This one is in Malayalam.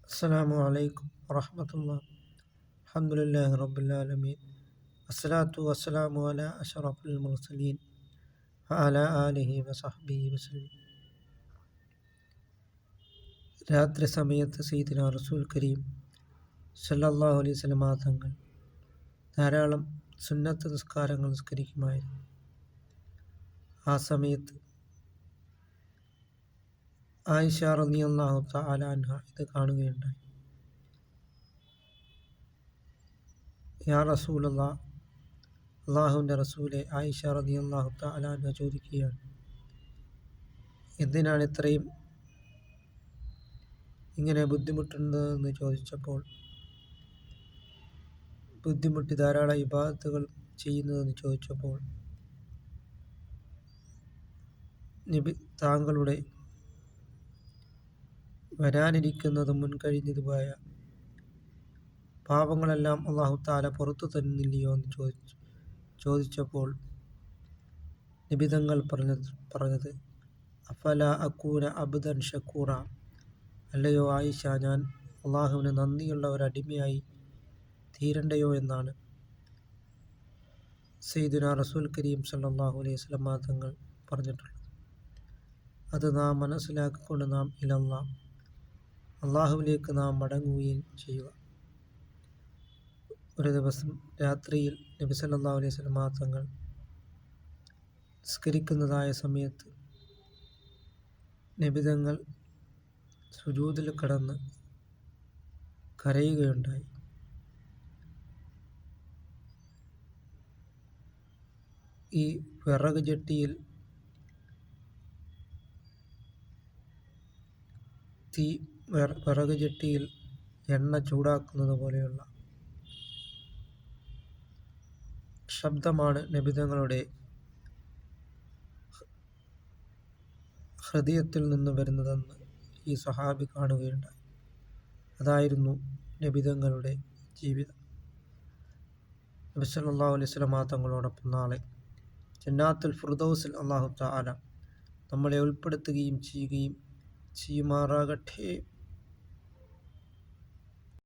അസ്സലാമു അലൈക്കും വറഹ്മത്തുള്ളാഹി. അൽഹംദുലില്ലാഹി റബ്ബിൽ ആലമീൻ. അസ്സലാത്തു വസ്സലാമു അലാ അഷ്റഫിൽ മുർസലീൻ വഅലാ ആലിഹി വസഹ്ബിഹി വസല്ലം. രാത്രി സമയത്ത് സയ്യിദുനാ റസൂൽ കരീം സല്ലല്ലാഹു അലൈഹി വസല്ലം തങ്ങൾ ധാരാളം സുന്നത്ത് നിസ്കാരങ്ങൾ നിസ്കരിക്കുമായിരുന്നു. ആ സമയത്ത് ആയിഷ റളിയല്ലാഹു തആല അൻഹ ഇത് കാണുകയുണ്ടായി. യാ റസൂലല്ലാഹ്, അള്ളാഹുവിൻ്റെ റസൂലെ, ആയിഷ റളിയല്ലാഹു തആല അൻഹ ചോദിക്കുകയാണ്, എന്തിനാണ് ഇത്രയും ഇങ്ങനെ ബുദ്ധിമുട്ടുന്നതെന്ന് ചോദിച്ചപ്പോൾ, ബുദ്ധിമുട്ടി ധാരാളം ഇബാദത്തുകൾ ചെയ്യുന്നതെന്ന് ചോദിച്ചപ്പോൾ, നബി താങ്കളുടെ വരാനിരിക്കുന്നതും മുൻകഴിഞ്ഞതുമായ പാപങ്ങളെല്ലാം അള്ളാഹു തആല പുറത്തു തന്നില്ലയോ എന്ന് ചോദിച്ചപ്പോൾ നിബിതങ്ങൾ പറഞ്ഞത് അഫല അക്കൂന അബ്ദൻ ഷക്കൂറ, അല്ലയോ ആയിഷ, ഞാൻ അള്ളാഹുവിന് നന്ദിയുള്ള ഒരടിമയായി തീരണ്ടയോ എന്നാണ് സയ്യിദുനാ റസൂൽ കരീം സല്ലല്ലാഹു അലൈഹി വസല്ലം തങ്ങൾ പറഞ്ഞിട്ടുള്ളത്. അത് നാം മനസ്സിലാക്കിക്കൊണ്ട് നാം ഇലല്ലാഹ്, അള്ളാഹുവിലേക്ക് നാം മടങ്ങുകയും ചെയ്യുക. ഒരു ദിവസം രാത്രിയിൽ നബി സല്ലല്ലാഹു അലൈഹി വസല്ലം തങ്ങൾ നിസ്കരിക്കുന്നതായ സമയത്ത് നബിതങ്ങൾ സുജൂദിൽ കിടന്ന് കരയുകയുണ്ടായി. ഈ വിറക് ചട്ടിയിൽ എണ്ണ ചൂടാക്കുന്നത് പോലെയുള്ള ശബ്ദമാണ് നബിതങ്ങളുടെ ഹൃദയത്തിൽ നിന്ന് വരുന്നതെന്ന് ഈ സ്വഹാബി കാണുകയുണ്ടായി. അതായിരുന്നു നബിതങ്ങളുടെ ജീവിതം. നബി സല്ലല്ലാഹു അലൈഹി വസല്ലം തങ്ങളോടൊപ്പം നാളെ ജന്നാത്തുൽ ഫിർദൗസിൽ അല്ലാഹു തആല നമ്മളെ ഉൾപ്പെടുത്തുകയും ചെയ്യുമാറാകട്ടെ.